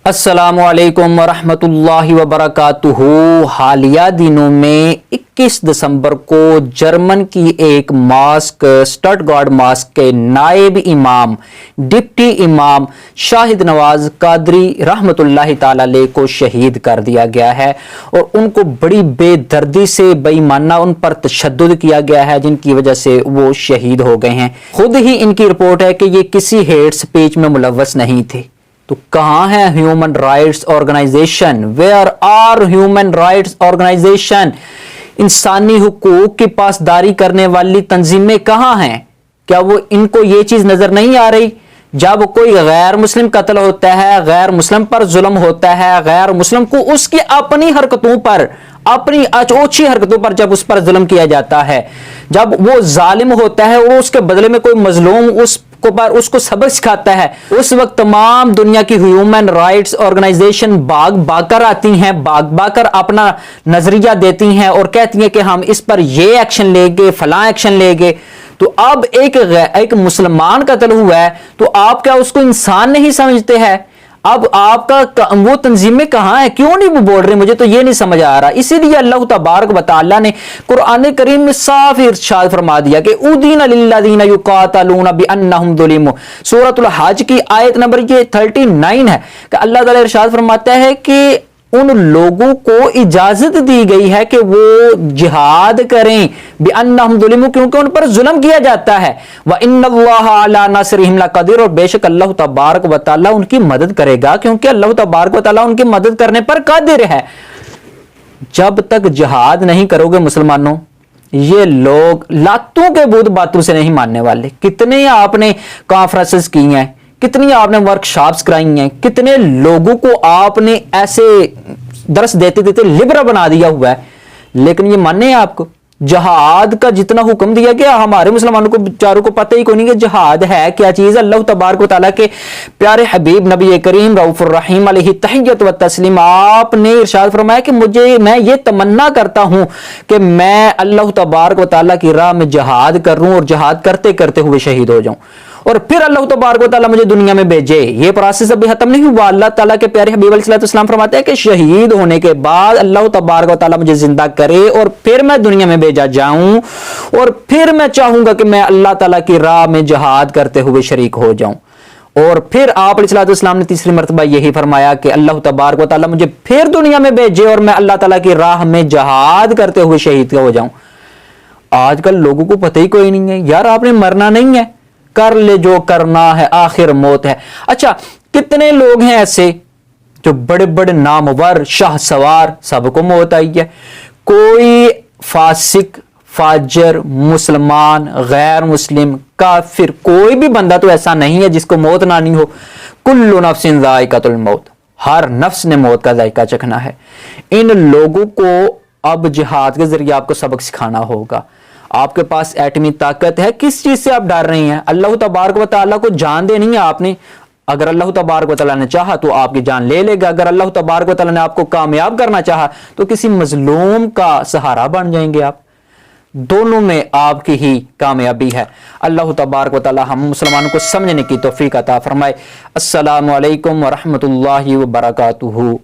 अस्सलामु अलैकुम वरहमतुल्लाहि वबरकातुहू। हालिया दिनों में 21 दिसंबर को जर्मन की एक मॉस्क स्टटगार्ट मॉस्क के नायब इमाम डिप्टी इमाम शाहिद नवाज कादरी रहमतुल्लाहि ताला अलैह को शहीद कर दिया गया है और उनको बड़ी बेदर्दी से बेईमाना उन पर तशद्दुद किया गया है, जिनकी वजह से वो शहीद हो गए हैं। खुद ही इनकी रिपोर्ट है कि ये किसी हेट स्पीच में मुलव्वस नहीं थे। तो कहाँ है human rights organisation? Where are human rights organisation? इंसानी हुकूक की पासदारी करने वाली तंजीमें कहाँ हैं? क्या वो इनको ये चीज नजर नहीं आ रही? जब कोई गैर मुस्लिम कत्ल होता है, गैर मुस्लिम पर जुल्म होता है, गैर मुस्लिम को उसकी अपनी हरकतों पर, अपनी ओछी हरकतों पर जब उस पर जुल्म किया जाता है, जब वो जालिम होता है और उसके बदले में कोई मजलूम उसको सबक सिखाता है, उस वक्त तमाम दुनिया की ह्यूमन राइट्स ऑर्गेनाइजेशन भाग भाग आती हैं, भाग भाग अपना नजरिया देती हैं और कहती हैं कि हम इस पर ये एक्शन लेंगे, फलां एक्शन लेंगे। तो अब एक मुसलमान कत्ल हुआ है तो आप क्या उसको इंसान नहीं समझते हैं? अब आपका वो तंजीमें कहां है? क्यों नहीं वो बोल रहे? मुझे तो ये नहीं समझ आ रहा। इसीलिए अल्लाह तबारक व तआला ने कुरान करीम में साफ इरशाद फरमा दिया कि उदीन लिल्लज़ीना युकातलूना बिअन्नहुम ज़ुलिमू। सूरतुल हज की आयत नंबर ये 39 है कि अल्लाह ताला इरशाद फरमाता है कि उन लोगों को इजाजत दी गई है कि वो जिहाद करें बिअन्नहुम ज़ुलिमू, क्योंकि उन पर जुल्म किया जाता है। व इन्नल्लाहा अला नस्रिहिम लक़दीर, और बेशक अल्लाह तबारक व तआला उनकी मदद करेगा, क्योंकि अल्लाह तबारक व तआला उनकी मदद करने पर कादिर है। जब तक जिहाद नहीं करोगे मुसलमानों, ये लोग लातों के बूत बातों से नहीं मानने वाले। कितने आपने कॉन्फ्रेंसेस की हैं, कितनी आपने वर्कशॉप्स कराई हैं, कितने लोगों को आपने ऐसे दर्स देते देते लिबरा बना दिया हुआ है, लेकिन ये माने आपको जहाद का जितना हुक्म दिया गया, हमारे मुसलमानों को बेचारों को पता ही कोई नहीं कि जहाद है क्या चीज। अल्लाह तबारक व तआला के प्यारे हबीब नबी करीम रऊफुर रहीम अलैहि तहियत व तस्लीम, आपने इरशाद फरमाया कि मैं ये तमन्ना करता हूं कि मैं अल्लाह तबारक व तआला की राह में जहाद करूं और जहाद करते करते हुए शहीद हो जाऊं और फिर अल्लाह तबारक व तआला मुझे दुनिया में भेजे। ये प्रोसेस अभी खत्म नहीं हुआ। अल्लाह ताला के प्यारे हबीब अलैहिस्सलाम फरमाते हैं कि शहीद होने के बाद अल्लाह तबारक व तआला मुझे जिंदा करे और फिर मैं दुनिया में भेजा जाऊं और फिर मैं चाहूंगा कि मैं अल्लाह ताला की राह में जहाद करते हुए शरीक हो जाऊं। और फिर आप अलैहिस्सलाम ने तीसरी मर्तबा यही फरमाया कि अल्लाह तबारक व तआला मुझे फिर दुनिया में भेजे और मैं अल्लाह ताला की राह में जहाद करते हुए शहीद हो जाऊं। आजकल लोगों को पता ही कोई नहीं है, यार आपने मरना नहीं है, कर ले जो करना है, आखिर मौत है। अच्छा, कितने लोग हैं ऐसे जो बड़े बड़े नामवर शाह सवार, सबको मौत आई है। कोई फासिक, फाजर, मुसलमान, गैर मुस्लिम, काफिर, कोई भी बंदा तो ऐसा नहीं है जिसको मौत ना नहीं हो। कुल्लु नफ्सिन ज़ाइक़तुल मौत, हर नफ्स ने मौत का जायका चखना है। इन लोगों को अब जिहाद के जरिए आपको सबक सिखाना होगा। आपके पास एटमी ताकत है, किस चीज से आप डर रही हैं? अल्लाह तबारक व तआला को जान देनी है आपने। अगर अल्लाह तबारक व तआला ने चाहा तो आपकी जान ले लेगा। अगर अल्लाह तबारक व तआला ने आपको कामयाब करना चाहा तो किसी मजलूम का सहारा बन जाएंगे आप। दोनों में आपकी ही कामयाबी है। अल्लाह तबारक व तआला हम मुसलमानों को समझने की तौफीक अता फरमाए। अस्सलामु अलैकुम व रहमतुल्लाहि व बरकातुहू।